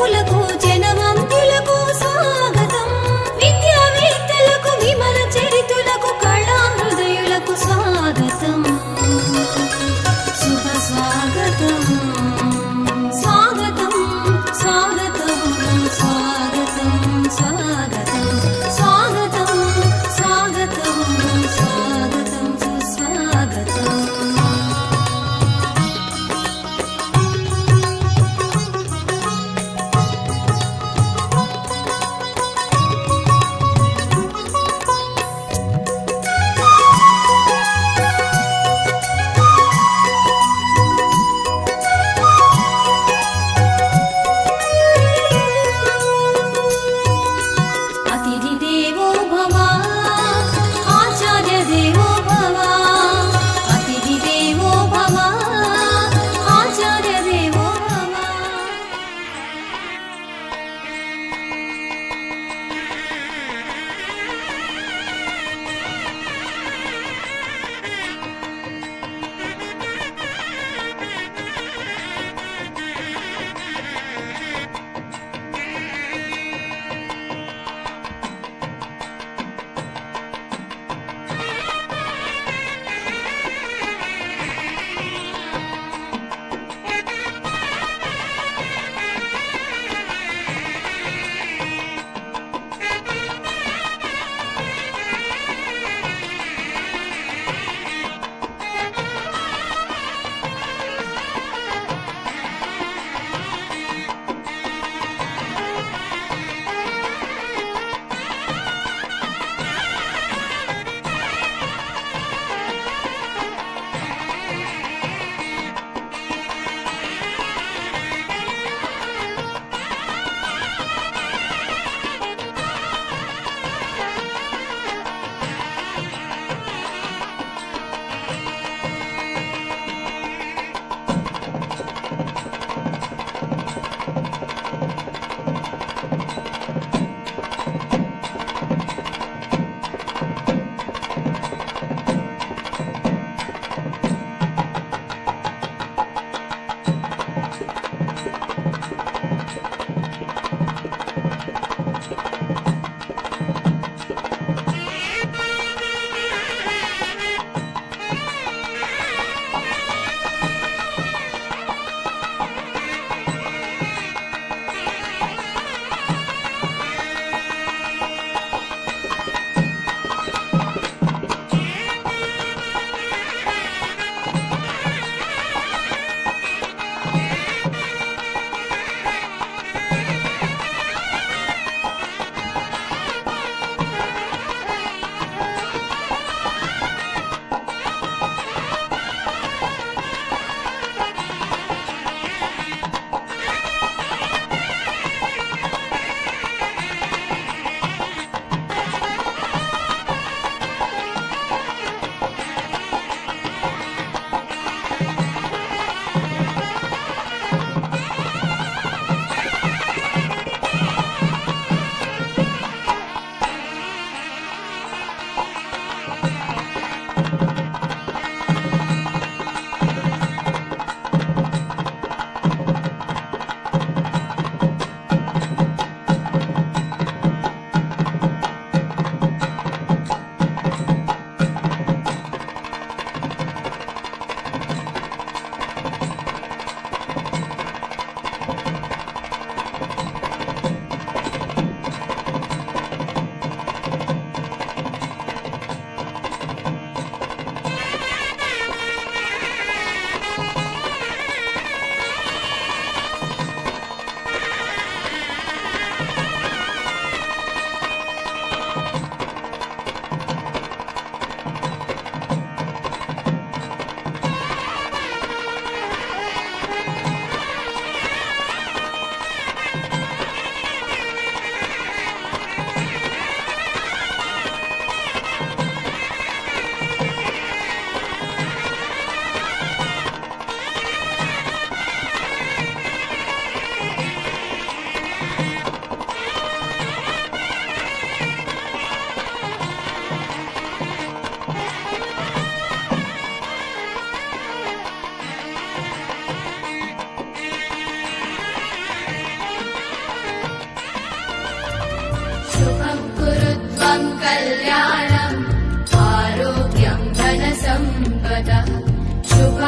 రసికులకు జనవంతులకు స్వాగతం. విద్యావేత్తలకు విమల చరితులకు కళా హృదయులకు స్వాగతం. శుభ స్వాగతం స్వాగతం స్వాగతం స్వాగతం స్వాగతం స్వాగతం స్వాగతం స్వాగతం సుస్వాగతం.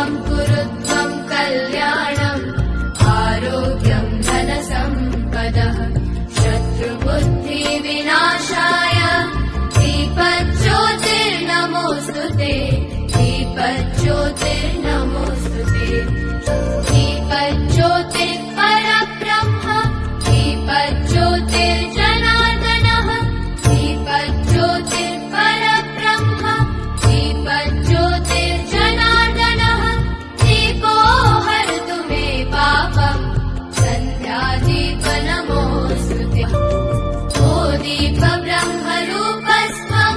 शुभं कुरु त्वं कल्याणम् आरोग्यं धनसम्पदः शत्रुबुद्धिविनाशाय दीपज्योतिर्नमोऽस्तु ते दीपज्योतिर्नमोऽस्तु ते दीपज्योतिर्परब्रह्म दीपज्योतिर्जनार्दनः दीपज्योतिर्परब्रह्म दीपज्योतिर्जनार्दनः दीपो हरतु मे पापम् सन्ध्यादीपनमोऽस्तु ते ओ दीपब्रह्मरूपस्त्वं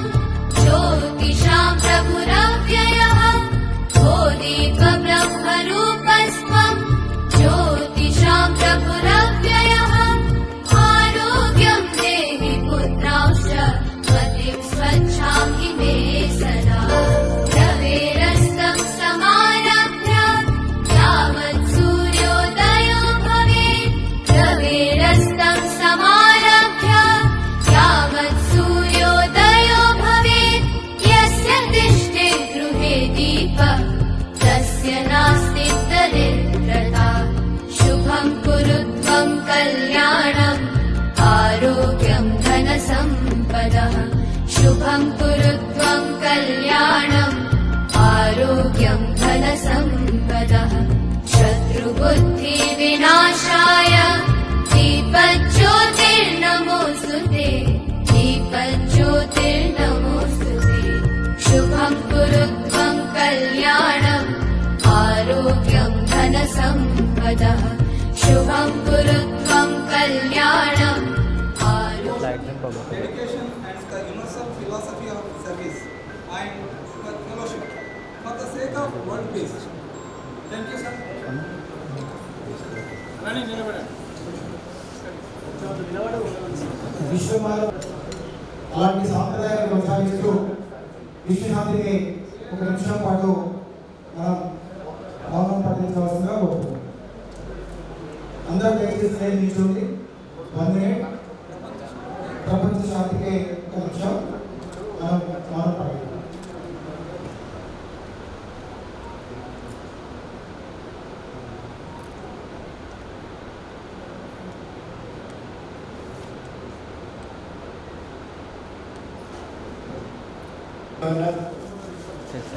ज्योतिषां प्रभुरव्ययः ओ दीपब्रह्मरूपस्त्वं ज्योतिषां प्रभुरव्ययः आरोग्यं देहि पुत्रांश्च मतिं स्वच्छां हि मे सदा रवेरस्तं समारभ्य यावत् सूर्योदयो भवेत् रवेरस्तं समारभ्य यावत् सूर्योदयो भवेत् यस्य तिष्ठे गृहे दीपः तस्य नास्ति दरिद्रता शुभं कुरु त्वं कल्याणम् आरोग्यं धनसम्पदः शुभं कुरु त्वं कल्याणम् आरोग्यं धनसम्पदः शत्रुबुद्धिविनाशाय दीपज्योतिर्नमोऽस्तु ते दीपज्योतिर्नमोऽस्तु ते शुभं कुरु त्वं कल्याणम् आरोग्यं धनसम्पदः शुभं कुरु त्वं कल्याणम् dedication and the universal philosophy of service and the fellowship for the sake of world peace. Thank you, sir. విశ్వమాల అలాంటి సాంప్రదాయాలు కొనసాగిస్తూ విశ్వశాంతికి ఒక నిమిషం పాటు మనం మౌనం పాటించవలసిందిగా కోరుతున్నాం. అందరూ దయచేసి నిల్చోండి. 1 minute ప్రపంచ శాంతికి ఒక నిమిషం మనం మౌనం పాటించాలి.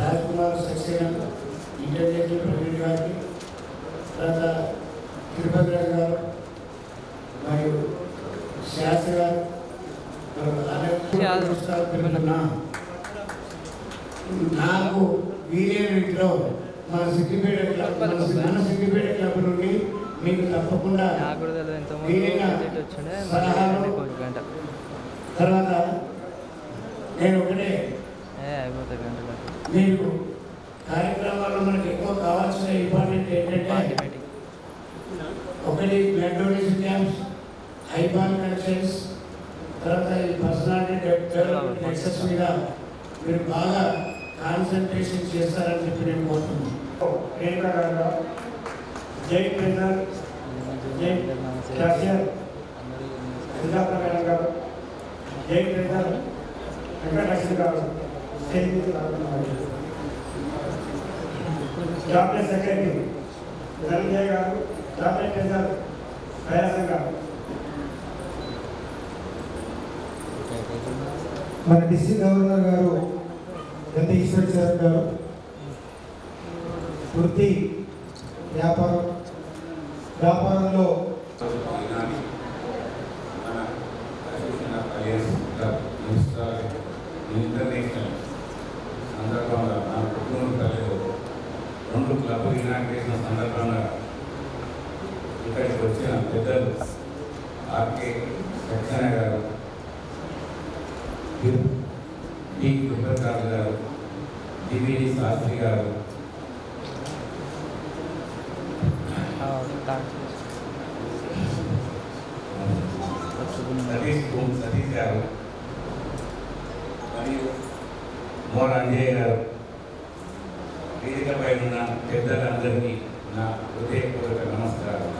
రాజ్కుమార్ సక్సేనా ఇంటర్నేషనల్ ప్రెసిడెంట్ గారికి తర్వాత తిరుపతి రాజు గారు మరియు శాస్త్రి గారు నాకు వీరే వీటిలో మన సిద్దిపేట క్లబ్ నుండి మీకు తప్పకుండా సలహాలు తర్వాత నేను ఒకటే మీకు కార్యక్రమాల్లో మనకి ఎక్కువ కావాల్సిన ఇంపార్టెంట్ ఏంటంటే ఒకటి blood donation camps IBAN connections తర్వాత ఈ పర్సనాలిటీ డెవలప్మెంట్ నెక్సెస్ మీద మీరు బాగా కాన్సన్ట్రేషన్ చేస్తారని చెప్పి నేను కోరుతున్నాను. జై ట్రెజర్ జై క్యాషియర్ సుజాత మేడం గారు జై ట్రెజర్ వెంకటలక్ష్మి గారు జాబ్లెట్ సెక్రటరీ ధనంజయ్ గారు జాబ్లెట్ ట్రెజర్ ప్రయాసం గారు మన డిస్ట్రిక్ట్ గవర్నర్ గారు గంధ ఈశ్వర్ సార్ గారు వృత్తి వ్యాపారంలో ఇంటర్నేషనల్ సందర్భంగా నా కుటుంబ తల్లిలో 2 క్లబ్లు ఇనాగ్రేషన్ సందర్భంగా ఇక్కడికి వచ్చిన పెద్దలు ఆర్కే సక్సేనా గారు, డి తిరుపతి గారు, డివిడి శాస్త్రి గారు, సతీష్ గారు మరియు మోర్ అంజయ్య గారు, వేదికపై ఉన్న పెద్దలందరికీ నా హృదయపూర్వక నమస్కారం.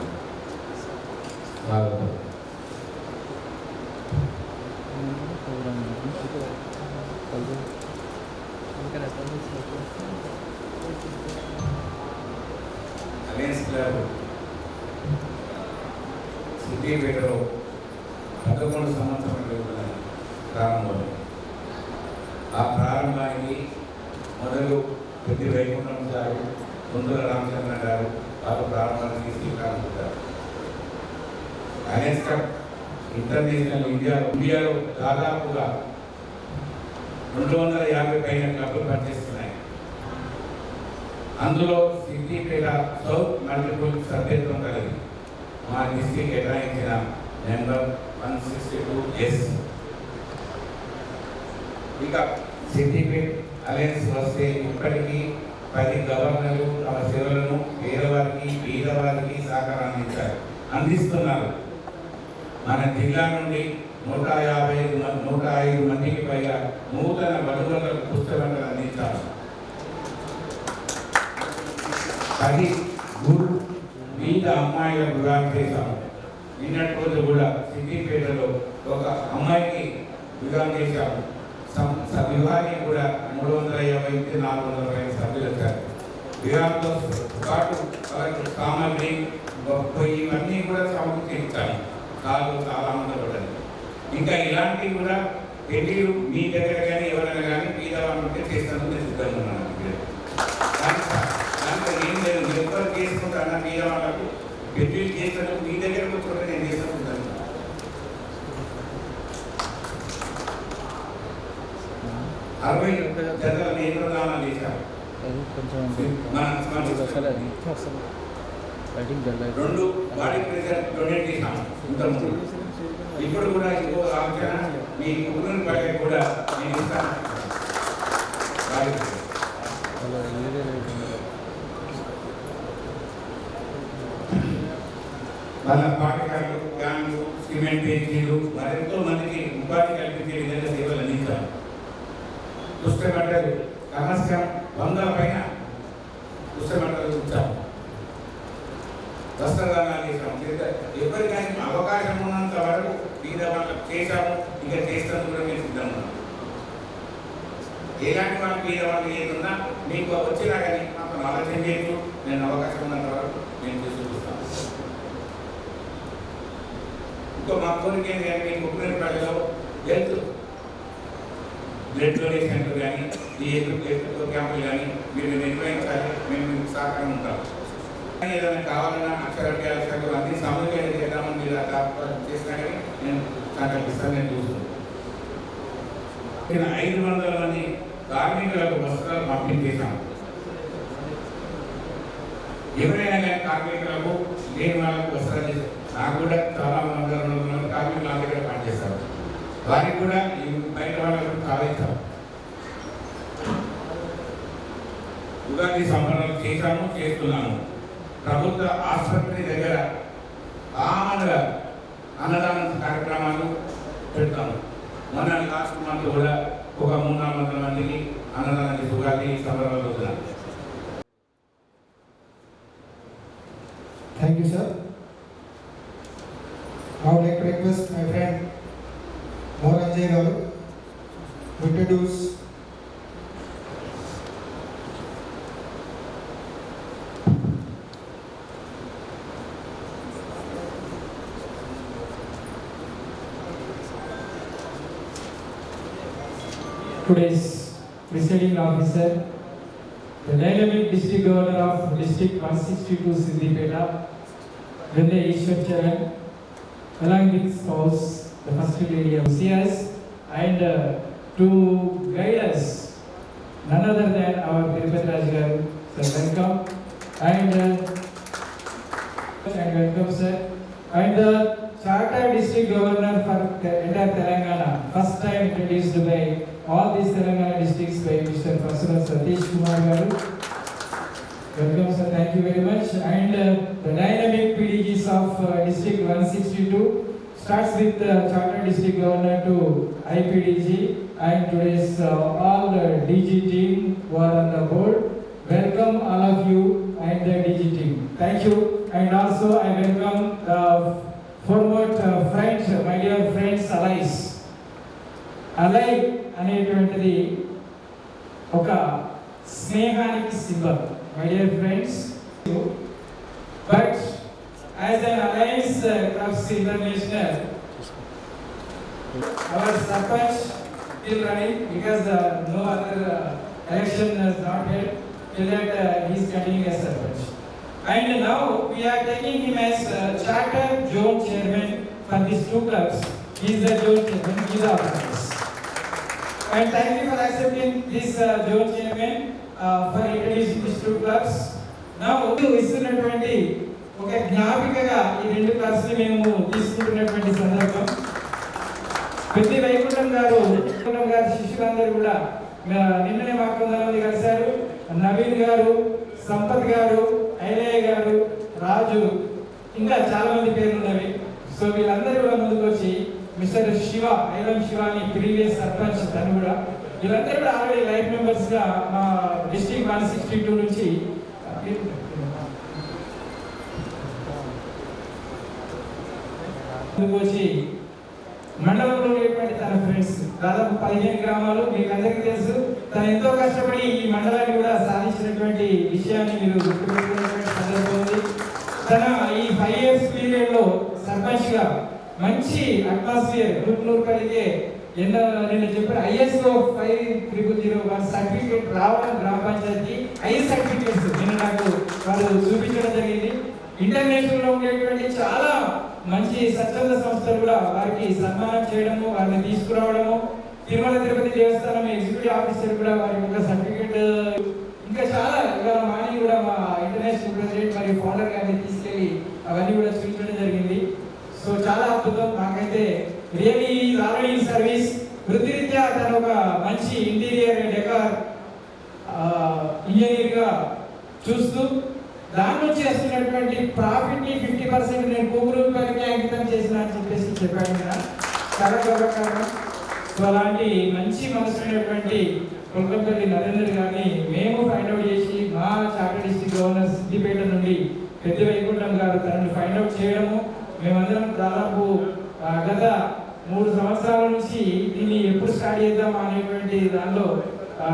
స్వాగతం. అలయన్స్ క్లబ్ సిద్దిపేటలో 13 సంవత్సరాల ప్రారంభం. ఆ ప్రారంభానికి మొదలు పెద్ద వైకుంఠం గారు, ముందుల రామచంద్ర గారు వారు ప్రారంభానికి శ్రీకారం చుట్టారు. అలయన్స్ క్లబ్ ఇంటర్నేషనల్ ఇండియాలో దాదాపుగా 250 పైన క్లబ్లు పనిచేస్తున్నాయి. అందులో సిద్దిపేట సౌత్ మల్టిపుల్ సభ్యత్వం కలిగి మా డిస్ట్రిక్ట్ కేటాయించిన నెంబర్ 162S. ఇక సిద్దిపేట అలయన్స్ వస్తే ఇప్పటికీ 10 గవర్నర్లు తమ సేవలను పేదవారికి సహకారం అందిస్తున్నారు. మన జిల్లా నుండి 105 మందికి పైగా నూతన వధువులకు పుస్తకాలు అందించారు. 10 గురు వీధ అమ్మాయిలకు వివాహం చేశాము. నిన్నటి రోజు కూడా సిద్దిపేటలో ఒక అమ్మాయికి వివాహం చేశాము. వివాహానికి కూడా 350-400 సభ్యులు వచ్చారు. వివాహంతో పాటు సామాగ్రి ఇవన్నీ కూడా సమకూర్చాము. చాలా ఆనందపడ్డాను. ఇంకా ఇలాంటివి కూడా పెళ్ళిళ్ళు మీ దగ్గర కానీ ఎవరైనా కానీ పేదవాళ్ళు ఉంటే చేస్తాను నేను సిద్ధంగా ఉన్నాను. దాంట్లో ఏం లేదు, ఎవరు చేసుకుంటాను పేదవాళ్ళకు పెళ్ళిళ్ళు చేస్తాను మీ దగ్గర కూర్చోండి నేను చేసుకుంటాను. అరవై జతల నేత్రదానం చేశాను. 2 బాడీ ప్రెజర్ డొనేట్ చేశాము ఇంతకుముందు. ఇప్పుడు కూడా ఇంకో ఆలోచన మీ కుటుంబ పైకి కూడా నేను ఇస్తాను. వాళ్ళ పాఠశాలలు, గ్రామాలు, సిమెంట్ బెంచీలు మరెంతో మందికి ఉపాధి కల్పించే విధంగా సేవలు అందించారు. పుస్తకమంటలు కమస్కం 100 పైన పుస్తకమంటలు ఉంచాము. వస్త్రదానాలు చేసాము. ఎవరికైనా అవకాశం ఉన్నంత వరకు మీద వాళ్ళకి చేశాము. ఇంకా చేస్తాను కూడా మేము సిద్ధం ఉన్నాం. ఎలాంటి వాళ్ళకి మీద వాళ్ళు ఏదున్నా మీకు వచ్చినా కానీ మాకు ఆలోచన చేయొచ్చు. నేను అవకాశం ఉన్నంత వరకు నేను చేసి చూస్తాను. ఇంకో మా కోరిక ఏంటి కానీ మీకు ఉపయోగపడేలో హెల్త్ బ్లడ్ డొనేషన్ కానీ ఈ హెల్త్ క్యాంపులు కానీ మీరు నిర్వహించాలి. మేము మీకు సహకారం ఉంటాం. ఏదైనా కావాలన్నా అక్షరాభ్యాసాలు అన్ని సమన్వయం చేద్దామని మీరు చేసినా కానీ నేను సంకల్పిస్తాను. నేను చూస్తున్నాను 500 మంది కార్మికులకు వస్త్రాలు పంపించేశాను. ఎవరైనా కానీ కార్మికులకు లేని వాళ్ళకు వస్త్రాలు చేశారు. నాకు కూడా చాలా మంది కార్మికులు నా దగ్గర పనిచేస్తారు. వారికి కూడా ఈ బయట వాళ్ళకు కావేశారు. ఉగాది సంబరాలు చేశాము, చేస్తున్నాము. ప్రభుత్వ ఆసుపత్రి దగ్గర కామన్గా అన్నదాన కార్యక్రమాలు పెడతాము. మన లాస్ట్ మంత్ కూడా ఒక 300-400 మందికి అన్నదానం చేసి ఉగాది సంబరాలు అవుతున్నాం. Thank you, sir. I would like to request my friend Moranjay Garu to introduce today's presiding officer, the dynamic district governor of district 162 Siddipeta, Vinde Ishwar Charan, along with spouse, the first lady of CS, and to guide us, none other than our Tirupati Raj garu. Sir, welcome, and welcome, sir, and the Chartered District Governor for entire Telangana, first time introduced by all these Telangana districts by Mr. Prasad Satish Kumar garu. Welcome, sir. Thank you very much. And the dynamic PDGs of District 162 starts with the Chartered District Governor to IPDG and today's all the DG team who are on the board. Welcome all of you and the DG team. Thank you. And also I welcome the foremost friends, my dear friends, allies. Ally అనేటువంటిది ఒక స్నేహానికి symbol. My dear friends, clubs international. Our Sarpanch still running because no other election is not held. Till that he is continuing as Sarpanch. And now we are taking him as charter zone chairman for these two clubs. He is the zone chairman. He is our friends. And thank you for accepting this zone chairman for introducing these two clubs. Now ఇస్తున్నటువంటి ఒక జ్ఞాపికగా ఈ రెండు clubs ని మేము తీసుకుంటున్నటువంటి సందర్భం. పెద్ద వైకుంఠం గారు శిష్యులందరూ కూడా నిన్ననే మాకు కొంతమంది కలిశారు. నవీన్ గారు, సంపత్ గారు, ఐలయ్య గారు, రాజు, ఇంకా చాలా మంది పేర్లు ఉన్నవి. సో వీళ్ళందరూ కూడా ముందుకు వచ్చి మిస్టర్ శివ, ఐలం శివాని ప్రీవియస్ సర్పంచ్ తను కూడా, వీళ్ళందరూ కూడా ఆల్రెడీ లైఫ్ మెంబర్స్ గా మా డిస్ట్రిక్ట్ 162 నుంచి ముందుకు వచ్చి మండలంలో ఉండేటువంటి తన ఫ్రెండ్స్ దాదాపు 15 గ్రామాలు మీకు అందరికీ తెలుసు. తను ఎంతో కష్టపడి ఈ మండలాన్ని కూడా సాధించినటువంటి విషయాన్ని మీరు గుర్తుపెట్టుకునేటువంటి సందర్భం ఉంది. తన ఈ 5 years పీరియడ్ లో సర్పంచ్ గా మంచి అట్మాస్ఫియర్ గుంటూరు కలిగే నేను చెప్పిన ISO 5001 సర్టిఫికేట్ రావడం గ్రామ పంచాయతీ 5 సర్టిఫికేట్స్ నేను నాకు వాళ్ళు చూపించడం జరిగింది. ఇంటర్నేషనల్ లో ఉండేటువంటి చాలా మంచి స్వచ్ఛంద సంస్థలు కూడా వారికి సన్మానం చేయడము, వారిని తీసుకురావడము, తిరుమల తిరుపతి దేవస్థానం ఎగ్జిక్యూటివ్ ఆఫీసర్ కూడా వారికి ఒక సర్టిఫికేట్, ఇంకా చాలా ఇవాళ మార్నింగ్ కూడా మా ఇంటర్నేషనల్ ప్రెసిడెంట్ మరియు ఫౌండర్ గారిని తీసుకెళ్లి అవన్నీ కూడా చూపించడం జరిగింది. సో చాలా అద్భుతం. నాకైతే రియల్లీ ఆల్రెడీ సర్వీస్ వృత్తిరీత్యా తను ఒక మంచి ఇంటీరియర్ డెకార్ ఇంజనీర్ గా చూస్తూ దాని నుంచి వస్తున్నటువంటి ప్రాఫిట్ ని 50% నేను కూగులూరుపల్లికి అంకితం చేసిన అని చెప్పేసి చెప్పాను కదా, చాలా గర్వకారణం. సో అలాంటి మంచి మనసున్నటువంటి కొలకంపల్లి నరేందర్ గారిని మేము ఫైండ్ అవుట్ చేసి మా చార్టర్ డిస్ట్రిక్ట్ గవర్నర్ సిద్దిపేట నుండి పెద్ద వైకుంఠం గారు తనని ఫైండ్ అవుట్ చేయడము, మేమందరం దాదాపు గత 3 సంవత్సరాల నుంచి దీన్ని ఎప్పుడు స్టార్ట్ చేద్దాం అనేటువంటి దానిలో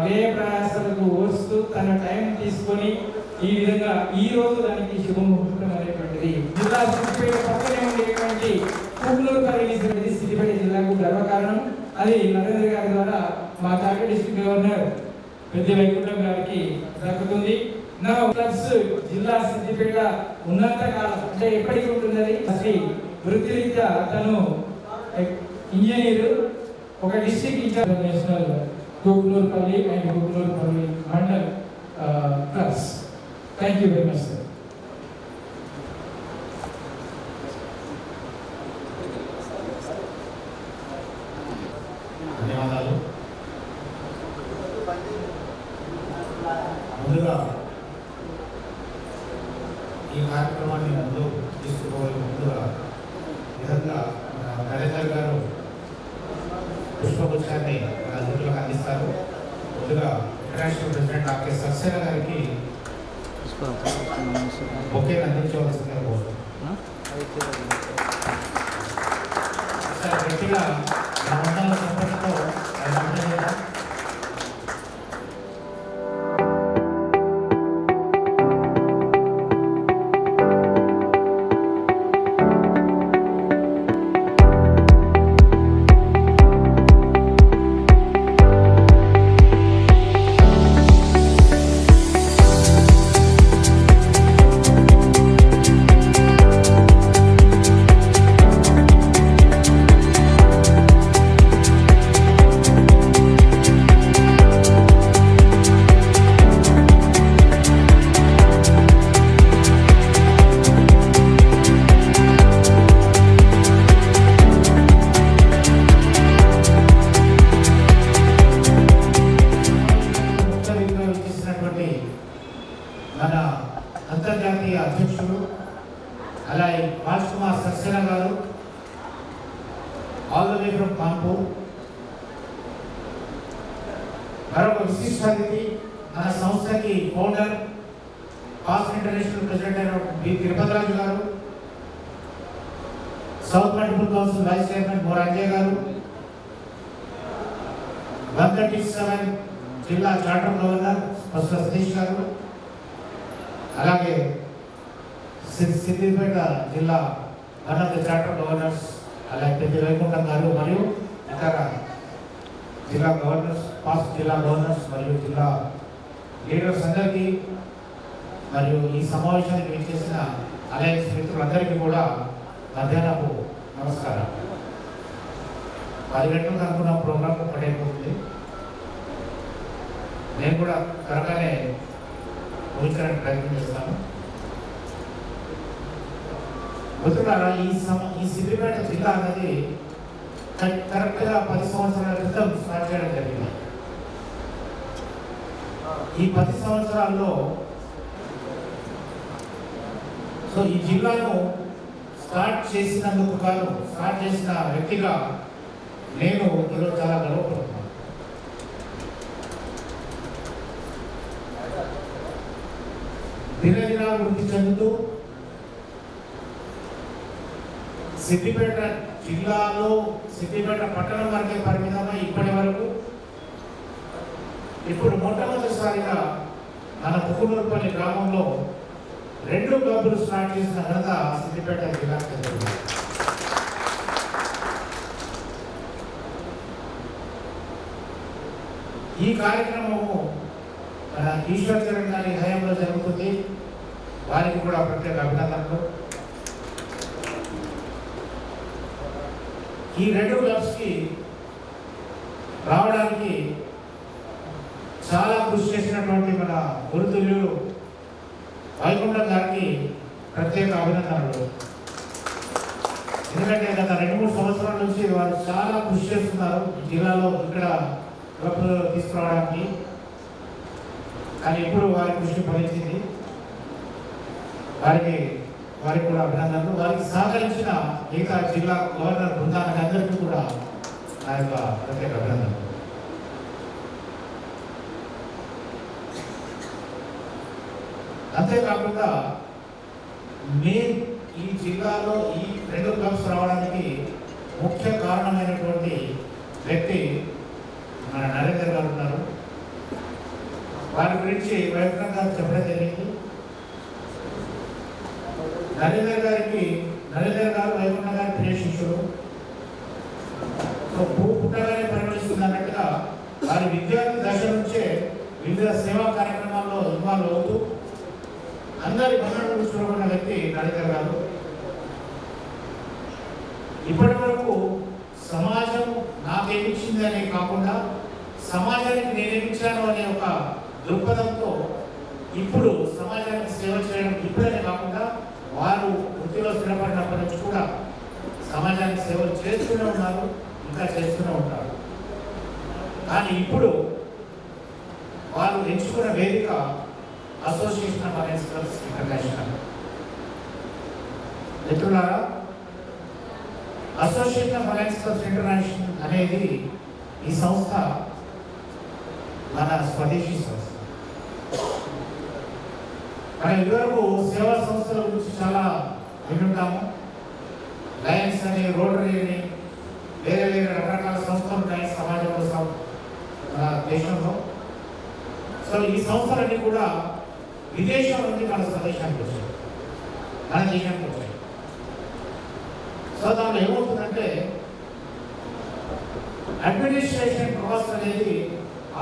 వ్యయ ప్రయాసాలకు వస్తూ తన టైం తీసుకొని ఈ విధంగా ఈ రోజు దానికి శుభముహూర్తం అనేటువంటిది జిల్లా సిద్దిపేట పక్కనే ఉండేటువంటి కూగులూరుపల్లి సిద్దిపేట జిల్లాకు గర్వకారణం. అది నరేంద్ర గారి ద్వారా మా చార్టర్ డిస్ట్రిక్ట్ గవర్నర్ పెద్ద వైకుంఠం గారికి దక్కుతుంది. నా క్లబ్స్ జిల్లా సిద్దిపేట ఉన్నంత కాలం అంటే ఎప్పటికీ ఉంటుంది. అది వృత్తిరీత్యా తను ఇంజనీరు, ఒక district incharge national Kugulurupalli and Kugulurupalli Mandal clubs. Thank you very much sir. ధన్యవాదాలు. ముందుగా ఈ కార్యక్రమాన్ని ముందు తీసుకుపోయే ముందుగా విధంగా నరేందర్ గారు పుష్పగుచ్చాన్ని మన అతిథులకు అందిస్తారు. ముందుగా ఇంటర్నేషనల్ ప్రెసిడెంట్ ఆర్కే సక్సేనా గారికి బొకే అందించవలసిందిగా కోరుతున్నాను. గట్టిగా మన మండల సంపదతో మన అంతర్జాతీయ అధ్యక్షుడు అలాగే రాజ్ కుమార్ సక్సేనా గారు all the way from Kanpur. మరొక విశిష్ట అతిథి మన సంస్థకి founder past international president B Tirupatiraju గారు, south multiple council vice chairman Moranjay గారు, 137 జిల్లా చార్టర్ గవర్నర్ ప్రొఫెసర్ సతీష్ గారు, అలాగే సిద్దిపేట జిల్లా one of the charter governors అలాగే పెద్ద వైకుంఠం గారు మరియు ఇతర జిల్లా గవర్నర్స్, పాస్ట్ జిల్లా గవర్నర్స్ మరియు జిల్లా లీడర్స్ అందరికీ మరియు ఈ సమావేశానికి విచ్చేసిన అలయన్స్ మిత్రులందరికీ కూడా మధ్యాహ్నపు నమస్కారం. 10 గంటలకు అనుకున్న ప్రోగ్రామ్ పడైపోతుంది. నేను కూడా త్వరగానే ఊహించడానికి ప్రయత్నం చేస్తాను. మిత్రులారా, ఈ సిద్దిపేట జిల్లా అనేది కరెక్ట్గా 10 సంవత్సరాల క్రితం స్టార్ట్ చేయడం జరిగింది. ఈ 10 సంవత్సరాల్లో ఈ జిల్లాను స్టార్ట్ చేసినందుకు గాను, స్టార్ట్ చేసిన వ్యక్తిగా నేను ఈరోజు చాలా గర్వపడుతున్నాను. దినదినాభివృద్ధి చెందుతూ సిద్దిపేట జిల్లాలో సిద్దిపేట పట్టణం వరకే పరిమితమై ఇప్పటి వరకు ఇప్పుడు మొట్టమొదటిసారిగా మన పుకునూరుపల్లి గ్రామంలో 2 క్లబ్లు స్టార్ట్ చేసిన ఘనత సిద్దిపేట జిల్లాకు చెందింది. ఈ కార్యక్రమము మన ఈశ్వర్ చరణ్ గారి హయాంలో జరుగుతుంది. వారికి కూడా ప్రత్యేక అభినందనలు. ఈ 2 క్లబ్స్కి రావడానికి చాలా కృషి చేసినటువంటి మన గురుతుల్యుడు వైకుంఠం గారికి ప్రత్యేక అభినందనలు. ఎందుకంటే గత 2-3 సంవత్సరాల నుంచి వారు చాలా కృషి చేస్తున్నారు ఈ జిల్లాలో ఇక్కడ క్లబ్ తీసుకురావడానికి. కానీ ఇప్పుడు వారి కృషి ఫలించింది. వారికి కూడా అభినందనలు. వారికి సహకరించిన మిగతా జిల్లా గవర్నర్ బృందానికి అందరికీ కూడా నా యొక్క ప్రత్యేక అభినందనలు. అంతేకాకుండా ఈ జిల్లాలో ఈ 2 క్లబ్స్ రావడానికి ముఖ్య కారణమైనటువంటి వ్యక్తి మన నరేందర్ గారు ఉన్నారు. వారి గురించి వైకుంఠం గారు చెప్పడం జరిగింది. నరేందర్ గారు వైకుంఠం గారి ప్రియ శిష్యుడు. పుట్టగానే పరిగణిస్తుంది అన్నట్టుగా వారి విద్యార్థి దశ నుంచే వివిధ సేవా కార్యక్రమాల్లో ఇన్వాల్వ్ అవుతూ అందరి మన్ననలు చూడకున్న వ్యక్తి నరేందర్ గారు. ఇప్పటి వరకు సమాజం నాకేమిచ్చింది అనే కాకుండా సమాజానికి నేనేమిచ్చాను అనే ఒక దృక్పథంతో ఇప్పుడు సమాజానికి సేవ చేయడం ఇప్పుడనే కాకుండా వారు వృత్తిలో స్థిరపడినప్పటి నుంచి కూడా సమాజానికి సేవలు చేస్తూనే ఉన్నారు, ఇంకా చేస్తూనే ఉంటారు. కానీ ఇప్పుడు వారు ఎంచుకున్న వేదిక association of alliance clubs international. మిత్రులారా, association of alliance clubs international అనేది ఈ సంస్థ మన స్వదేశీ సంస్థ. మనం ఇదివరకు సేవా సంస్థల గురించి చాలా వింటుంటాము. లయన్స్ అని, రోటరీ అని, వేరే రకరకాల సంస్థలు ఉన్నాయి సమాజంలో, మన దేశంలో. ఈ సంస్థలన్నీ కూడా విదేశం నుండి మన స్వదేశానికి వచ్చాయి, మన దేశానికి వచ్చాయి. దాంట్లో ఏమవుతుందంటే అడ్మినిస్ట్రేషన్ కాస్ట్ అనేది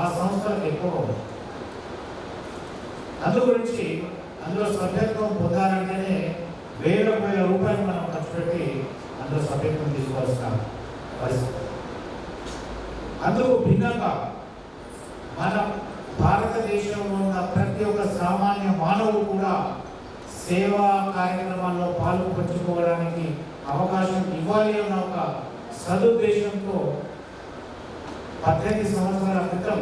ఆ సంస్థలకు ఎక్కువ ఉంది. అందు గురించి అందులో సభ్యత్వం పొందాలంటేనే వేల రూపాయలు మనం ఖర్చు పెట్టి అందులో సభ్యత్వం తీసుకోవాల్సిన పరిస్థితి. అందుకు భిన్నంగా మన భారతదేశంలో ఉన్న ప్రతి ఒక్క సామాన్య మానవుడు కూడా సేవా కార్యక్రమాల్లో పాలు పంచుకోవడానికి అవకాశం ఇవ్వాలి అన్న ఒక సదుద్దేశంతో 18 సంవత్సరాల క్రితం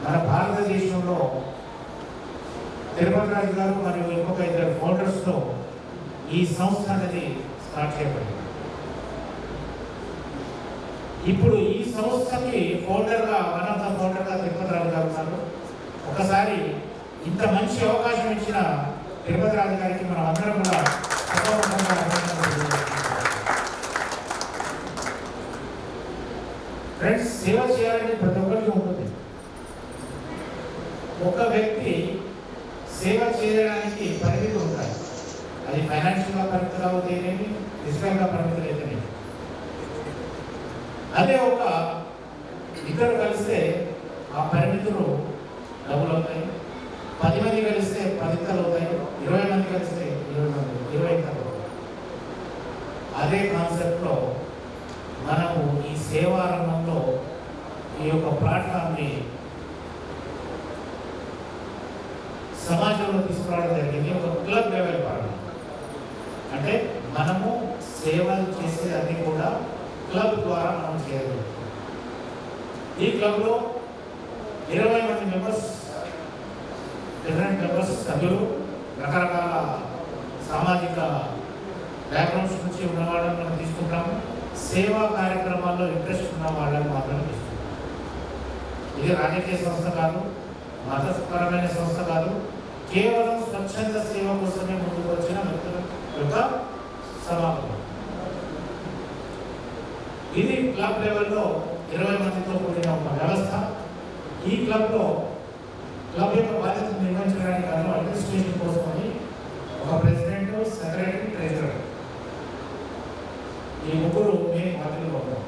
మన భారతదేశంలో తిరుపతి రాజు గారు మరియు ఇంకొక 2 ఫౌండర్స్తో ఈ సంస్థ అనేది స్టార్ట్ చేయబడింది. ఇప్పుడు ఈ సంస్థకి ఫౌండర్గా వన్ ఆఫ్ ద ఫౌండర్గా తిరుపతి రాజు గారు ఉన్నారు. ఒకసారి ఇంత మంచి అవకాశం ఇచ్చిన తిరుపతి రాజు గారికి మనం అందరం కూడా ఫ్రెండ్స్, సేవ చేయాలని ప్రతి ఒక్కరికి ఉంటుంది. ఒక వ్యక్తి సేవ చేయడానికి పరిమితి ఉంటాయి. అది ఫైనాన్షియల్గా పరిమితి అవుతాయనేమి, ఫిజికల్గా పరిమితులు అయితేనేమి. అదే ఒక ఇద్దరు కలిస్తే ఆ పరిమితులు డబుల్ అవుతాయి. 10 మంది కలిస్తే 10 ఇంతలు అవుతాయి. 20 మంది కలిస్తే 20 ఇంతలు అవుతాయి. అదే కాన్సెప్ట్లో మనము ఈ సేవా రంగంలో ఈ యొక్క ప్లాట్ఫామ్ని సమాజంలో తీసుకురావడం జరిగింది. ఒక క్లబ్ లెవెల్ పార్టీ అంటే మనము సేవలు చేసేది కూడా క్లబ్ ద్వారా మనం చేయగలుగుతాం. ఈ క్లబ్లో 20 మంది మెంబర్స్, డిఫరెంట్ మెంబర్స్, సభ్యులు, రకరకాల సామాజిక బ్యాక్గ్రౌండ్స్ నుంచి ఉన్న వాళ్ళని మనం తీసుకుంటాము. సేవా కార్యక్రమాల్లో ఇంట్రెస్ట్ ఉన్న వాళ్ళని మాత్రమే తీసుకుంటాం. ఇది రాజకీయ సంస్థ కాదు, మతపరమైన సంస్థ కాదు, కేవలం స్వచ్ఛంద సేవ కోసమే ముందుకు వచ్చిన వ్యక్తుల యొక్క సమాగమం. ఇది క్లబ్ లెవెల్లో 20 మందితో కూడిన ఒక వ్యవస్థ. ఈ క్లబ్ యొక్క బాధ్యతను నిర్వహించడానికి గాను అడ్మినిస్ట్రేషన్ కోసమని ఒక ప్రెసిడెంట్, సెక్రటరీ, ట్రెజరర్, ఈ ముగ్గురు మెయిన్ బాధ్యతలు ఉంటారు.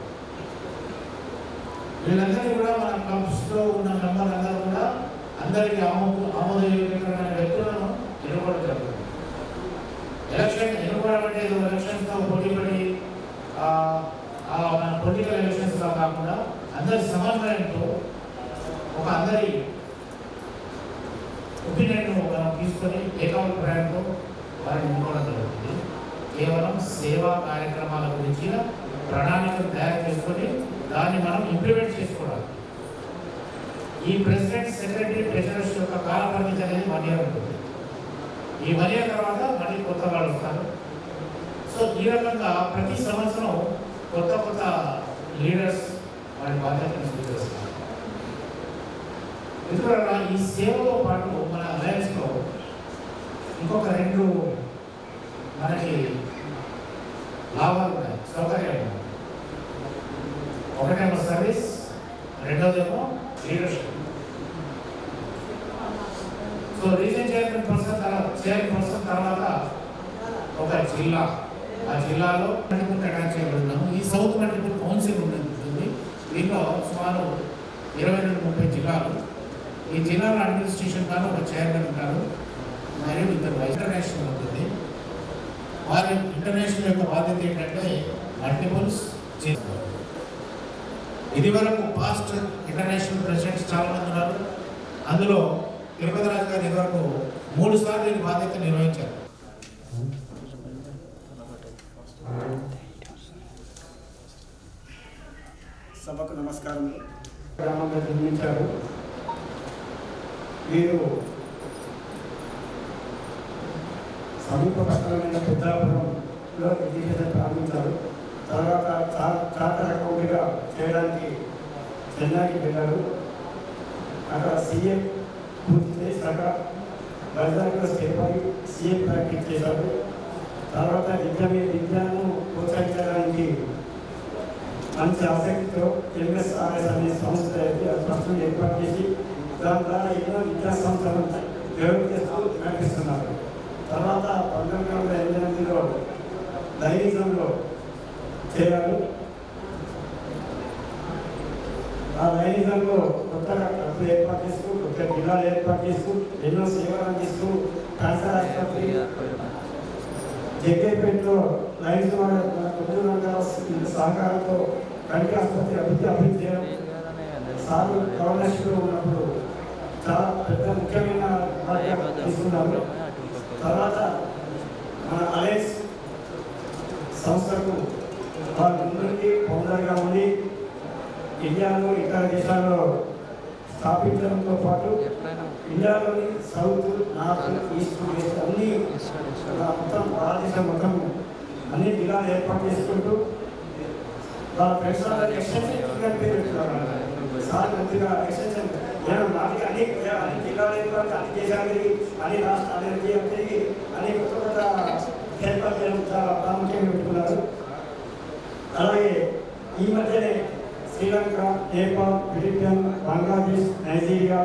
వీళ్ళందరినీ కూడా మన క్లబ్స్లో ఉన్న మెంబర్లు అందరూ కూడా అందరికీ ఆమోదయోగ్యమైన వ్యక్తులను ఎన్నుకోవడం జరుగుతుంది. ఎన్నుకోవడం అంటే ఎలక్షన్స్తో పోటీపడి మన పొలిటికల్ ఎలక్షన్స్లో కాకుండా అందరి సమన్వయంతో ఒక అందరి ఒపీనియన్ మనం తీసుకొని ఏకాభిప్రాయంతో వారిని ఎన్నుకోవడం జరుగుతుంది. కేవలం సేవా కార్యక్రమాల గురించి ప్రణాళికలు తయారు చేసుకొని దాన్ని మనం ఇంప్లిమెంట్ చేసుకోవాలి. ఈ ప్రెసిడెంట్, సెక్రటరీ, ట్రెజరర్స్ యొక్క కాల పరిమితి అనేది 1 year ఉంటుంది. ఈ 1 year తర్వాత మళ్ళీ కొత్త వాళ్ళు వస్తారు. సో ఈ రకంగా ప్రతి సంవత్సరం కొత్త లీడర్స్ వారి బాధ్యతను స్వీకరిస్తారు. ఎందుకంటే ఈ సేవతో పాటు మన అలయన్స్లో ఇంకొక 2 మనకి లాభాలు ఉన్నాయి, సౌకర్యాలు ఉన్నాయి. ఒకటేమో సర్వీస్, రెండోదేమో leadership. So region chairman person తర్వాత ఒక జిల్లా, ఆ జిల్లాలో మల్టిపుల్ అటాచ్ చేయబడుతున్నాము. ఈ సౌత్ మల్టిపుల్ కౌన్సిల్ ఉంటుంది. దీంట్లో సుమారు 22-30 జిల్లాలు. ఈ జిల్లాల అడ్మినిస్ట్రేషన్ కానీ ఒక చైర్మన్ ఉంటారు మరియు 2 వైస్. ఇంటర్నేషనల్ ఉంటుంది. వారి ఇంటర్నేషనల్ యొక్క బాధ్యత ఏంటంటే మల్టిపుల్స్ చేసుకోవాలి. ఇది వరకు పాస్ట్ ఇంటర్నేషనల్ ప్రెసిడెంట్స్ చాలా మంది ఉన్నారు. అందులో తిరుపతి రాజు గారు ఇదివరకు 3 సార్లు ఈ బాధ్యత నిర్వహించారు. సభకు నమస్కారం. గ్రామంగా జన్మించారు. వీరు సమీప పట్టణమైన పెద్దాపురంలో విద్యాభ్యాసం ప్రారంభించారు. తర్వాత చార్టర్ అకౌంట్గా చేయడానికి చెన్నైకి వెళ్ళారు. అక్కడ సీఏ పూర్తి చేశాక వైజాగ్లో స్థిరపడి సీఏ ప్రాక్టీస్ చేశారు. తర్వాత విద్యను ప్రోత్సహించడానికి మంచి ఆసక్తితో ఎంఎస్ఆర్ఎస్ అనే సంస్థ ప్రస్తుతం ఏర్పాటు చేసి దాని ద్వారా ఎన్నో విద్యా సంస్థలను డెవలప్ చేస్తూ నడిపిస్తున్నారు. తర్వాత 1988లో డైనిజంలో చేరారు. ఆ డైనిజంలో కొత్తగా క్లబ్లు ఏర్పాటు చేస్తూ, కొత్త జిల్లాలు ఏర్పాటు చేస్తూ, ఎన్నో సేవలు అందిస్తూ క్యాన్సర్ ఆసుపత్రి, జగ్గేపేటలో లైన్స్ సహకారంతో కంటి ఆసుపత్రి అభివృద్ధి చేయడం, సార్ గవర్నర్షిప్లో ఉన్నప్పుడు చాలా పెద్ద ముఖ్యమైన బాధ్యత తీసుకున్నారు. తర్వాత మన అలయన్స్ సంస్థకు వారి ముందుకి ఫౌండర్గా ఉండి ఇండియాలో ఇతర దేశాల్లో స్థాపించడంతో పాటు ఇండియాలోని సౌత్, నార్త్, ఈస్ట్, వెస్ట్ అన్ని మొత్తం భారతదేశం మొత్తం అన్ని జిల్లాలు ఏర్పాటు చేసుకుంటూ వాళ్ళ ప్రెసిడెంట్ ఎక్స్టెన్షన్ పేరు పెట్టుకున్నారు. సార్ మంచిగా ఎక్స్టెన్షన్ నేను నాటికి అన్ని జిల్లాలు ఏర్పాటు, అన్ని దేశాలు తిరిగి, అన్ని రాష్ట్రాలు తిరిగి అన్ని కొత్త ఏర్పాటు చేయడం చాలా ప్రాముఖ్యంగా పెట్టుకున్నారు. అలాగే ఈ మధ్యనే శ్రీలంక, నేపాల్, ఫిలిప్పీన్, బంగ్లాదేశ్, నైజీరియా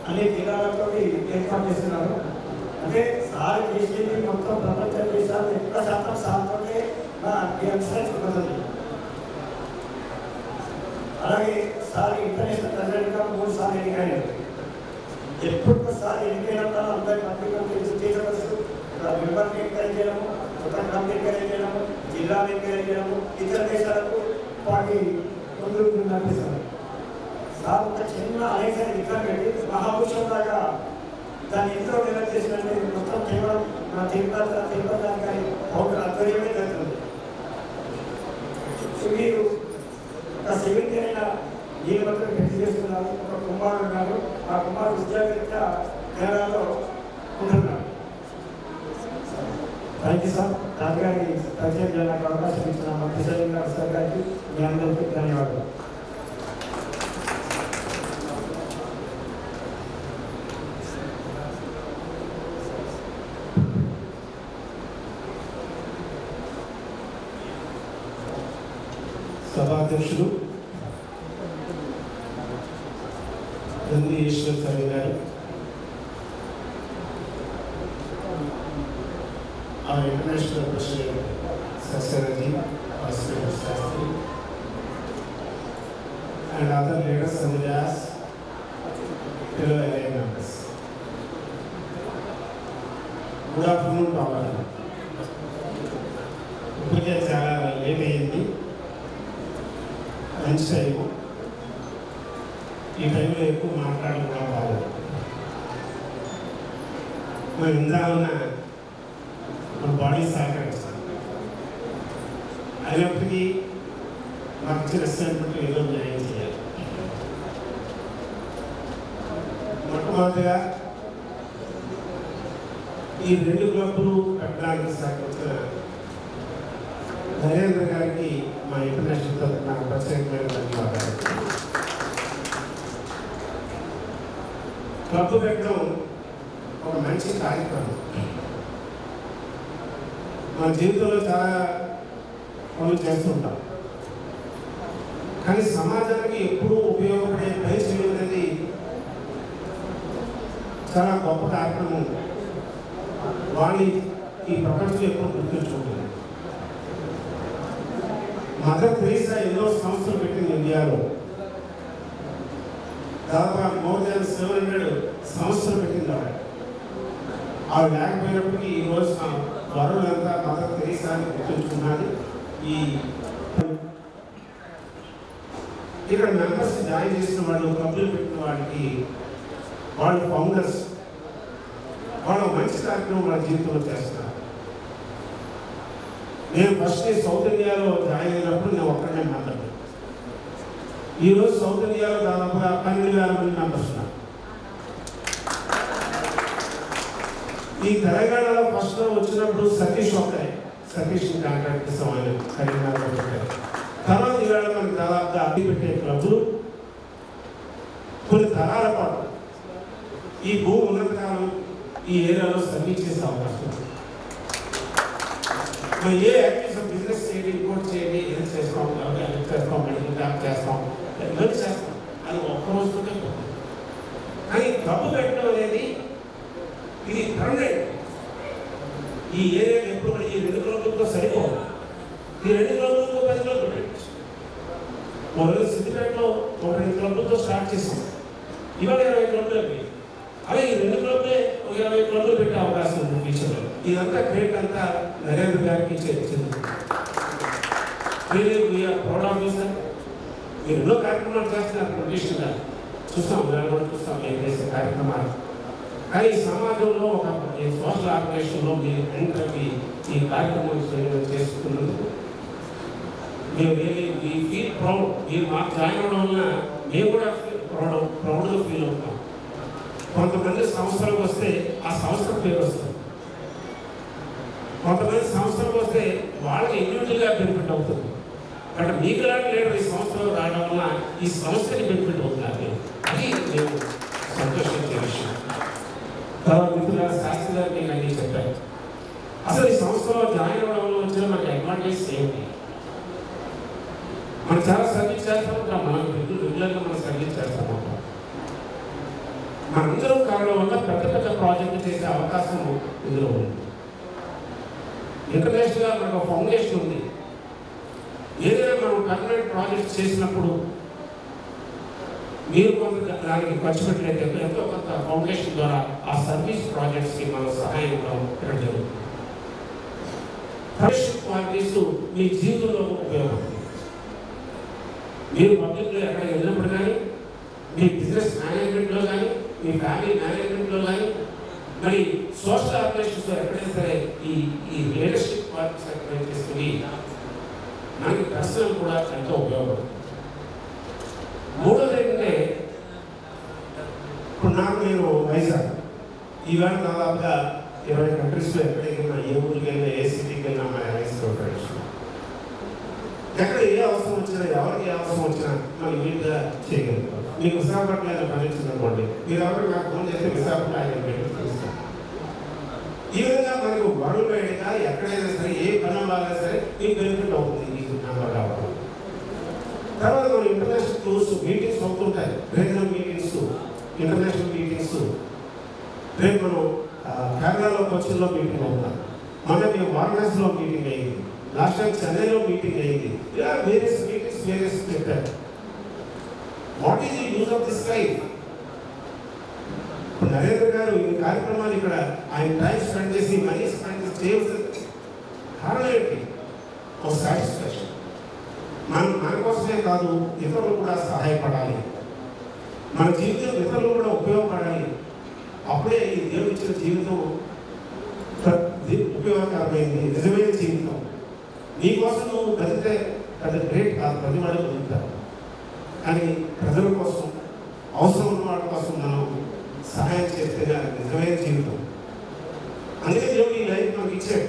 అనే జిల్లాలతో ఏర్పాటు చేస్తున్నారు. అంటే సార్ చేసేది మొత్తం ప్రపంచ దేశాలు ఎక్కువ శాతం సార్తోనే అనుసరించుకుంటుంది. అలాగే సార్ ఇంటర్నేషనల్ ప్రెసిడెంట్గా 3 సార్లు ఎన్నికయ్యారు. ఎప్పుడు సార్ ఎన్నికైనప్పుడు అందరి కంపెనీలు చేయవచ్చు, మెంబర్ని ఎంకరేజ్ చేయడము, ఒక కంపెనీ ఎంకరేజ్ చేయడము, జిల్లాను ఎంకరేజ్ చేయడము, ఇతర దేశాలకు వాటి ముందుకు నడిపిస్తారు. సార్ ఒక చిన్న అనేసారి విగ్రహం పెట్టి మహాపురుషం లాగా దాన్ని ఎంతో డెవలప్ చేసినట్టు మొత్తం కేవలం మన తిరుపతి గారి ఒక ఆధ్వర్యమే జరుగుతుంది. మీరు ఒక సెవెంటీ అయిన దీని మాత్రం పెళ్లి చేస్తున్నారు. ఒక కుమారుడు ఉన్నారు. ఆ కుమారుడు ఉద్యోగరీత్యా కేరళలో ఉంటున్నారు. Thank you sir. రాజుగారి పరిచయం చేయడానికి అవకాశం ఇచ్చిన మంత్రి సలీం గారు సార్ గారికి మీ అందరికీ ధన్యవాదాలు. సభాధ్యక్షులు నంది ఈశ్వర్ సార్ గారు, our international president Saksaraji, President Shastri, and other leaders and leaders, fellow allied members. Good afternoon to all. ఇప్పటికే చాలా లేట్ అయింది, లంచ్ టైం. ఈ టైంలో ఎక్కువ మాట్లాడడం కూడా బాగుంది. మనం ఇందాక మన బాడీ సహకరిస్తాం, అయినప్పటికీ మాకు ఇచ్చిన అసైన్మెంట్ ఏదో న్యాయం చేయాలి. మొట్టమొదటిగా ఈ 2 క్లబ్లు పెట్టడానికి సహకరించిన నరేంద్ర గారికి మా ఇంటర్నేషనల్ తరఫున ప్రత్యేకమైన ధన్యవాదాలు. క్లబ్ పెట్టడం ఒక మంచి కార్యక్రమం. మన జీవితంలో చాలా పనులు చేస్తుంటాం, కానీ సమాజానికి ఎప్పుడూ ఉపయోగపడే పని చేయడం అనేది చాలా గొప్ప కార్యక్రమం. వాడిని ఈ ప్రపంచంలో ఎప్పుడు గుర్తుంచుకుంటుంది. మదర్ తెరీసా ఎన్నో సంస్థలు పెట్టింది ఇండియాలో. దాదాపు మోర్ దాన్ 700 సంస్థలు పెట్టింది ఆవిడ. లేకపోయినప్పటికీ ఈ రోజు వరులంతా మదర్ తెరీసాని గుర్తుంచుకున్నది. ఈ ఇక్కడ మెంబర్స్ జాయిన్ చేసిన వాళ్ళు, క్లబ్లు పెట్టిన వాళ్ళకి, వాళ్ళు ఫౌండర్స్, వాళ్ళు మంచి కార్యక్రమం వాళ్ళ జీవితంలో చేస్తున్నారు. నేను ఫస్ట్ సౌత్ ఇండియాలో జాయిన్ అయినప్పుడు నేను ఒక్కడే మెంబర్. ఈరోజు సౌత్ ఇండియాలో దాదాపుగా 12,000 మంది మెంబర్స్ ఉన్నారు. ఈ తెలంగాణలో ఫస్ట్ వచ్చినప్పుడు సతీష్ ఒక్కరే, సతీష్ కాంట్రాక్ట్ ఇస్తాం ఆయన కరీంనగర్లో పెట్టారు. తర్వాత ఇవాళ మనకి దాదాపుగా అన్ని పెట్టే క్లబ్లు కొన్ని తరాల పాటు ఈ భూమి ఉన్నతకాలం ఈ ఏరియాలో సర్వీస్ చేసే అవకాశం ఉంది. మనం ఏ యాక్టివిటీస్ బిజినెస్ చేయండి, ఇంపోర్ట్ చేయండి, హెల్త్ చేస్తాం, మెడికల్ క్యాంప్ చేస్తాం, ఇవన్నీ చేస్తాం. అది ఒక్కరోజుకుంటే పోతుంది. కానీ క్లబ్ పెట్టడం అనేది ఇది పర్మనెంట్. ఈ ఏరియాకి ఎప్పుడు ఈ 2 కిలోమీటర్లతో సరిపోదు. ఈ 2 కిలోమీటర్లతో 10 కిలోమీటర్లు పెట్టచ్చు. మొదలు సిద్దిపేటలో 2 కిలోమీటర్లతో స్టార్ట్ చేసాం, ఇవాళ 20 కిలోమీటర్లు. అలా ఈ 2 కిలోమీటర్లే 20 కిలోమీటర్లు పెట్టే అవకాశం ఉంది ఫ్యూచర్లో. ఇదంతా క్రియేట్ అంతా నరేంద్ర గారికి చెందుతుంది. We're proud of you sir. మీరు ఎన్నో కార్యక్రమాలు చేస్తున్నారు, ప్రొఫెషనల్గా చూస్తాం, కూడా చూస్తాం ఏం చేసే కార్యక్రమాలు. కానీ ఈ సమాజంలో ఒక సోషల్ ఆర్గనైజేషన్లో మీరు ఎంట్రీ ఈ కార్యక్రమం చేసుకున్నందుకు మేము ఫీల్ ప్రౌడ్. మీరు మాకు జాయిన్ అవ్వడం వల్ల మేము కూడా ప్రౌడ్గా ఫీల్ అవుతాం. కొంతమంది సంస్థలకు వస్తే ఆ సంస్థ పేరు వస్తుంది, కొంతమంది సంస్థలకు వస్తే వాళ్ళకి ఇండివిజువల్గా బెనిఫిట్ అవుతుంది. బట్ మీకు లాంటి లీడర్ ఈ సంస్థలో రావడం వల్ల ఈ సంస్థకి బెనిఫిట్ అవుతున్నారు. అది మేము సంతోషించే విషయం. తర్వాత మిత్రుల శాస్త్రి గారు నేను అన్నీ చెప్పాను. అసలు ఈ సంస్థలో జాయిన్ అవ్వడం వల్ల వచ్చిన మనకి అడ్వాంటేజ్ ఏంటి? మనం చాలా సర్వీస్ చేస్తూ ఉంటాం, మనం రెగ్యులర్గా మనం సర్వీస్ చేస్తూ ఉంటాం. మనందరం కారణం వల్ల పెద్ద పెద్ద ప్రాజెక్టులు చేసే అవకాశం ఇందులో ఉంది. ఇంటర్నేషనల్గా మనకు ఫౌండేషన్ ఉంది. ఏదైనా మనం పర్మనెంట్ ప్రాజెక్ట్ చేసినప్పుడు మీరు కొంత దానికి ఖర్చు పెట్టినట్లయితే ఎంతో కొంత ఫౌండేషన్ ద్వారా ఆ సర్వీస్ ప్రాజెక్ట్స్కి మనం సహాయం ఇవ్వడం జరుగుతుంది. ఫ్రెండ్షిప్ క్వాలిటీస్ మీ జీవితంలో ఉపయోగపడుతుంది. మీరు పబ్లిక్లో ఎక్కడ వెళ్ళినప్పుడు కానీ, మీ బిజినెస్ మేనేజ్మెంట్లో కానీ, మీ ఫ్యామిలీ మేనేజ్మెంట్లో కానీ, మరి సోషల్ ఆర్గనైజేషన్స్లో ఎక్కడైనా సరే ఈ లీడర్షిప్ క్వాలిటీస్ ఎక్కడ చేసుకుని మనకి పర్సనల్ కూడా ఎంతో ఉపయోగపడుతుంది. మూడోది ఏంటంటే, ఇప్పుడు నేను వైజాగ్ ఈవేళ దాదాపుగా 20 కంట్రీస్లో ఎక్కడికి వెళ్ళినా, ఏ ఊరికి వెళ్ళినా, ఏ సిటీకి వెళ్ళినా మా ఎల్ఐసిలో ట్రెడిషన్ ఎక్కడ ఏ అవసరం వచ్చినా, ఎవరికి ఏ అవసరం వచ్చినా మనం వీలుగా చేయగలుగుతాం. మీకు విశాఖపట్నం పనిచేసిందనుకోండి, మీరు ఎవరికి నాకు ఫోన్ చేస్తే విశాఖపట్నం ఆయన తెలుస్తాం. ఈ విధంగా మనకు వరల్డ్ వైడ్గా ఎక్కడైనా సరే ఏ పని వాళ్ళైనా సరే మీకు బెనిఫిట్ అవుతుంది ఈ నెంబర్ రావడం. తర్వాత మనం ఇంటర్నేషనల్ టూర్స్ మీటింగ్స్ అవుతుంటాయి, రీజనల్ మీటింగ్స్, ఇంటర్నేషనల్ మీటింగ్స్. రేపు మనం కేరళలో కొచ్చిన్లో మీటింగ్ అవుతాం, మొన్న మేము వారణాసిలో మీటింగ్ అయ్యింది, లాస్ట్ టైం చెన్నైలో మీటింగ్ అయ్యింది. ఇలా వేరియస్ మీటింగ్స్ వేరియస్ చెప్పారు. What is the use of this life? Narendra గారు ఈ కార్యక్రమాలు ఇక్కడ ఆయన టైం స్పెండ్ చేసి మనీ స్పెండ్ చేసి చేయవలసిన కారణం ఏంటి? ఒక సాటిస్ఫాక్షన్. మన కోసమే కాదు, ఇతరులు కూడా సహాయపడాలి, మన జీవితం ఇతరులు కూడా ఉపయోగపడాలి. అప్పుడే ఈ దేవుడు ఇచ్చిన జీవితం ఉపయోగకరమైంది, నిజమైన జీవితం. నీకోసం నువ్వు బతికితే అది గ్రేట్ కాదు, ప్రతి వాడు బతుకుతారు. కానీ ప్రజల కోసం, అవసరం ఉన్న వాళ్ళ కోసం మనం సహాయం చేస్తేనే అది నిజమైన జీవితం. అందుకే దేవుడు ఈ లైఫ్ మనకి ఇచ్చాడు.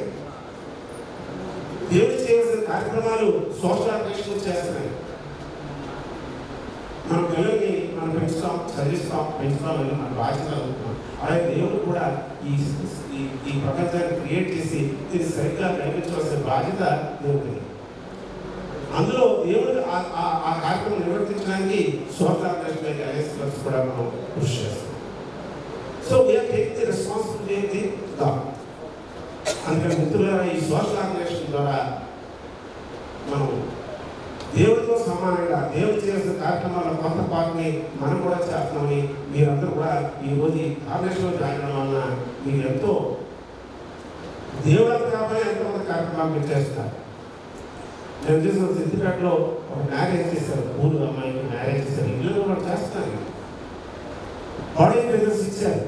దేవుడు చేయవలసిన కార్యక్రమాలు సోషల్ ఆర్గనైజేషన్ చేస్తున్నాయి. మన పిల్లల్ని మనం పెంచుతాం, చదివిస్తాం, పెంచుతామని మన బాధ్యత అవుతున్నాం. అలాగే దేవుడు కూడా ఈ ప్రపంచాన్ని క్రియేట్ చేసి దీన్ని సరిగ్గా నడిపించవలసిన బాధ్యత దేవుడిది. అందులో దేవుడు ఆ కార్యక్రమం నిర్వర్తించడానికి సోషల్ ఆర్గనైజేషన్ అలయన్స్ క్లబ్స్ కూడా మనం కృషి చేస్తాం. So we're taking the responsibility God. అందుకని మిత్రులారా, ఈ సోషల్ ఆర్గనైజేషన్ ద్వారా మనం దేవుడితో సమానంగా దేవుడు చేసిన కార్యక్రమాల కొంత పార్ట్ని మనం కూడా చేస్తున్నామని మీరందరూ కూడా ఈరోజు ఆర్గనైజేషన్లో జాయిన్ అవ్వడం వలన మీరు ఎంతో దేవుడు అంతా కాబట్టి ఎంతోమంది కార్యక్రమాలు మీరు చేస్తున్నారు. నేను చూసిన సిద్దిపేటలో ఒక మ్యారేజ్ చేశారు, ఊరు అమ్మాయికి మ్యారేజ్ చేశారు, ఇల్లు కూడా చేస్తున్నారు, బాడీ బిజినెస్ ఇచ్చారు,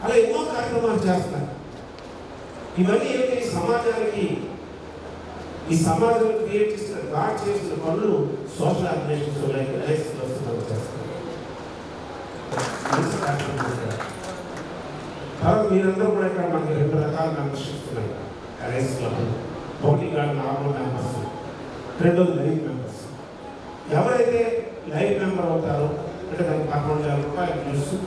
అలా ఎన్నో కార్యక్రమాలు చేస్తున్నారు. ఇవన్నీ ఏంటి? సమాజానికి, ఈ సమాజంలో క్రియేట్ చేసిన గాడ్ చేసిన పనులు సోషల్ ఆర్గనైజేషన్స్ తర్వాత మీరందరూ కూడా ఇక్కడ మనకి 2 రకాల మెంబర్షిప్స్ ఉన్నాయి. అలయన్స్ క్లబ్ ఒకటి గాడ్ నార్మల్ మెంబర్స్, రెండోది లైఫ్ మెంబర్స్. ఎవరైతే లైఫ్ మెంబర్ అవుతారో అంటే దానికి 11,000 రూపాయలు తెలుసు.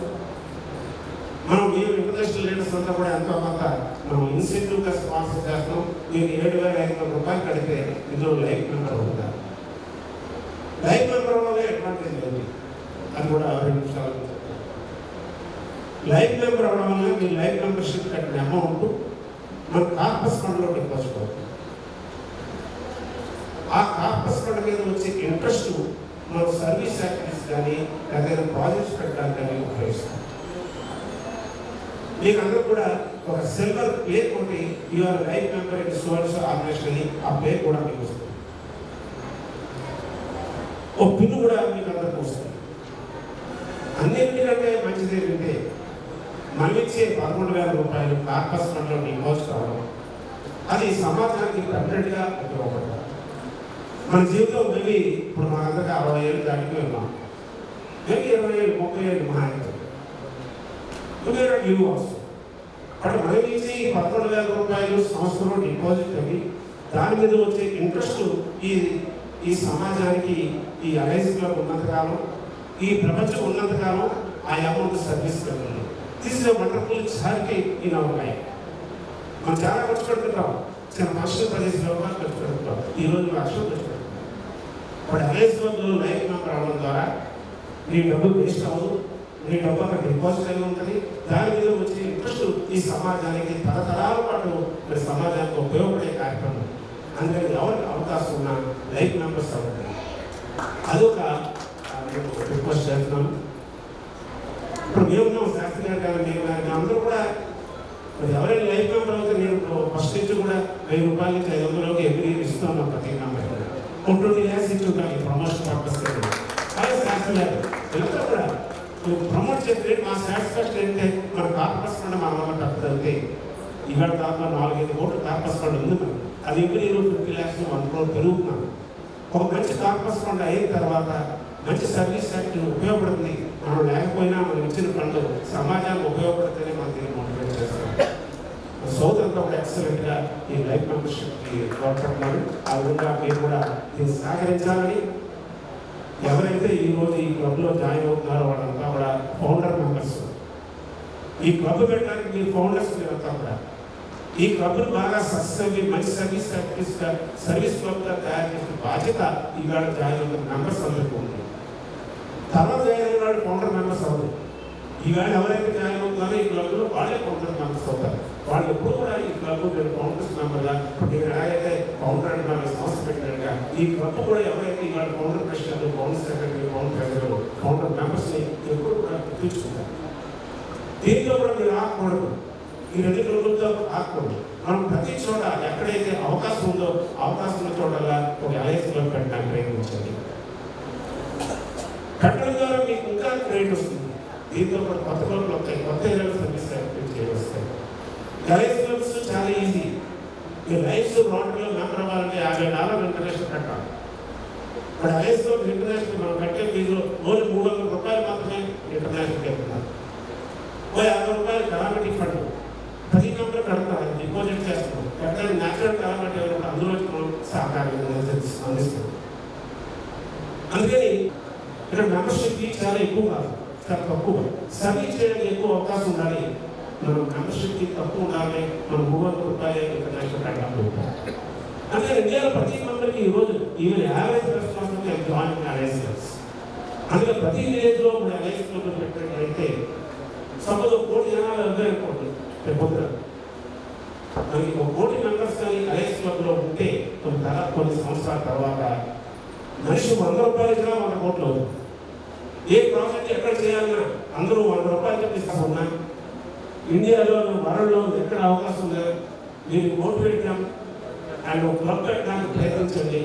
మనం మీరు ఇంటర్నేషనల్ లీడర్స్ అంతా కూడా ఎంతో కొంత మనం ఇన్సెంటివ్గా స్పాన్సర్ చేస్తాం. మీరు 7,500 రూపాయలు కడితే ఇందులో లైఫ్ మెంబర్ అవుతారు. లైఫ్ మెంబర్ వల్ల అడ్వాంటేజ్ లేదు, అది కూడా 2 నిమిషాలు చెప్తాను. లైఫ్ మెంబర్ అవడం వల్ల మీ లైఫ్ మెంబర్షిప్ కట్టిన అమౌంట్ మన కార్పస్ ఫండ్లో డిపాజిట్ అవుతుంది. ఆ కార్పస్ ఫండ్ మీద వచ్చే ఇంట్రెస్ట్ మనం సర్వీస్ యాక్టివిటీస్ కానీ ఏదైనా ప్రాజెక్ట్స్ పెట్టడానికి కానీ ఉపయోగిస్తాం. మీకు అందరూ కూడా ఒక సిల్వర్ ప్లేట్ ఒకటి you're life member in social organization అని ఆ ప్లేట్ కూడా మీకు వస్తుంది. ఒక పిన్ కూడా మీకు అందరికి వస్తుంది. అన్నింటికంటే మంచిది ఏంటంటే మనం ఇచ్చే 11,000 రూపాయలు కార్పస్ ఫండ్లో డిపాజిట్ అవ్వడం, అది సమాజానికి పర్మనెంట్గా ఉపయోగపడతాం. మన జీవితంలో మేబీ ఇప్పుడు మనందరికీ 60 ఏళ్ళు దాటికి ఉన్నాం, మేబీ 20 ఏళ్ళు 30 ఏళ్ళు మహా ఇవ్వు అవసరం. బట్ మనం ఇచ్చి 11,000 రూపాయలు సంవత్సరంలో డిపాజిట్ అవి దాని మీద వచ్చే ఇంట్రెస్ట్ ఈ సమాజానికి, ఈ అలయన్స్ క్లబ్ ఉన్నంతకాలం, ఈ ప్రపంచం ఉన్నంతకాలం ఆ అమౌంట్ సర్వీస్ కలుగుతుంది. This is a wonderful charity in our life. మనం చాలా ఖర్చు పెడుతుంటాం, చిన్న ఫంక్షన్ 15 రూపాయలు ఖర్చు పెడుతుంటాం, ఈరోజు 1,00,000 ఖర్చు పెడుతుంటాం. బట్ అలయన్స్ క్లబ్లో లైఫ్ మెంబర్ అవ్వడం ద్వారా మీ డబ్బు వేస్ట్ అవ్వదు, మీ డబ్బు అక్కడ డిపాజిట్ అయి ఉంటుంది. దాని మీద వచ్చే ఇంట్రెస్ట్ ఈ సమాజానికి తరతరాల పాటు మరి సమాజానికి ఉపయోగపడే కార్యక్రమం. అందుకని ఎవరికి అవకాశం ఉన్న లైఫ్ మెంబర్స్ అవ్వండి. అదొక నేను రిక్వెస్ట్ చేస్తున్నాను. ఇప్పుడు మేమున్నాం శాస్త్రి గారు కానీ మేము కానీ అందరూ కూడా మరి ఎవరైనా లైఫ్ మెంబర్ అవుతే నేను ఫస్ట్ నుంచి కూడా 1000 రూపాయల నుంచి 500 ఎవ్రీ ఇస్తున్నాం ప్రతి మెంబర్. 20 years ఇచ్చుంటాను ప్రమోషన్ పర్పస్. కానీ శాస్త్రి గారు ఎంత కూడా ప్రమోట్ చేస్తే మా సాటిస్ఫాక్షన్ ఏంటంటే మన కార్పస్ ఫండ్ మన వల్ల తప్పుతుంది. ఇవాళ దాకా 4-5 కోట్ల కార్పస్ ఫండ్ ఉంది మనం. అది ఎవ్రీ 50 lakhs 1 crore పెరుగుతున్నాం. ఒక మంచి కార్పస్ ఫండ్ అయిన తర్వాత మంచి సర్వీస్ యాక్ట్ ఉపయోగపడుతుంది. మనం లేకపోయినా మనం ఇచ్చిన ఫండ్ సమాజానికి ఉపయోగపడితేనే మనం దీన్ని మోటివేట్ చేస్తాం. సౌత్ అంతా కూడా ఎక్సలెంట్గా ఈ లైఫ్ మెంబర్షిప్కి తోడ్పడుతున్నారు. ఆ విధంగా మీరు కూడా దీన్ని సహకరించాలని, ఎవరైతే ఈరోజు ఈ క్లబ్లో జాయిన్ అవుతున్నారో వాళ్ళంతా కూడా ఫౌండర్ మెంబర్స్. ఈ క్లబ్ పెట్టడానికి మీరు ఫౌండర్స్ మీరంతా కూడా ఈ క్లబ్ను బాగా సక్సెస్ అయ్యి మంచి సర్వీస్ క్లబ్గా తయారు చేసిన బాధ్యత ఈవేళ జాయిన్ అవుతున్న మెంబర్స్ అందరికీ ఉంది. తర్వాత జాయిన్ అయిన వాళ్ళు ఫౌండర్ మెంబర్స్ అవుతారు. ఈవేళ ఎవరైతే జాయిన్ అవుతున్నారో ఈ క్లబ్లో వాళ్ళే ఫౌండర్ మెంబర్స్ అవుతారు. వాళ్ళు ఎప్పుడు కూడా ఈ క్లబ్ నేను ఫౌండర్స్ మెంబర్గా నేను ఎలాగైతే ఫౌండర్ అంటే మన సంస్థ పెట్టినట్టుగా ఈ క్లబ్ కూడా ఎవరైతే ఇవాళ founder president, founder secretary, founder president, founder మెంబర్స్ని ఎప్పుడు కూడా గుర్తించుకుంటారు. దీంట్లో కూడా మీరు ఆకూడదు. ఈ 2 రోజులతో ఆకూడదు. మనం ప్రతి చోట ఎక్కడైతే అవకాశం ఉందో అవకాశం ఉన్న చోటల్లా ఒక అలయన్స్ క్లబ్ పెట్టడానికి ప్రయత్నించండి. పెట్టడం ద్వారా మీకు ఇంకా క్రెడిట్ వస్తుంది. దీంతో పాటు కొత్త క్లబ్లు వస్తాయి, కొత్త ఏరియాలో సర్వీస్ వస్తాయి. అలయన్స్ క్లబ్స్ చాలా ఈజీ. మీ లైఫ్ రోటరీలో మెంబర్ అవ్వాలంటే $50 ఇంటర్నేషనల్ కట్టాలి. ఇప్పుడు అలయన్స్ క్లబ్ ఇంటర్నేషనల్ మనం కట్టే ఫీజు ఓన్లీ $300 మాత్రమే ఇంటర్నేషనల్ కడుతున్నారు. 50 రూపాయలు కలామిటీ ఫండ్ ప్రతి మెంబర్ కడతారు, డిపాజిట్ చేస్తున్నాం. కట్టడానికి న్యాచురల్ కలామిటీ ఎవరు అందులో మనం సహకారం అందిస్తున్నాం. అందుకని ఇక్కడ మెంబర్షిప్ ఫీ చాలా ఎక్కువ కాదు, చాలా తక్కువ. సర్వీస్ చేయడానికి ఎక్కువ అవకాశం ఉండాలి. మనం మెంబర్షిప్ ఫీ తక్కువ ఉండాలి. మనం $300 ఇంటర్నేషనల్ కట్టాలి. అందుకని ఇండియాలో ప్రతి మెంబర్కి ఈరోజు even average responsibility join alliance clubs. అందుకే ప్రతి విలేజ్లో కూడా అలయన్స్ క్లబ్లు పెట్టినట్లయితే సపోజ్ 1 కోటి జనాలు అందరూ అనుకోండి, రేపొద్దున మనకి 1 కోటి మెంబర్స్ కానీ అలయన్స్ క్లబ్లో ఉంటే కొన్ని సంవత్సరాల తర్వాత మనిషి $100 ఇచ్చినా 100 కోట్లు అవుతుంది. ఏ ప్రాజెక్ట్ ఎక్కడ చేయాలన్నా అందరూ $100 చెప్పిస్తా ఉన్నా ఇండియాలో వరల్డ్లో ఎక్కడ అవకాశం లేదు. మీరు మోటివేట్ అండ్ క్లబ్ పెట్టడానికి ప్రయత్నించండి.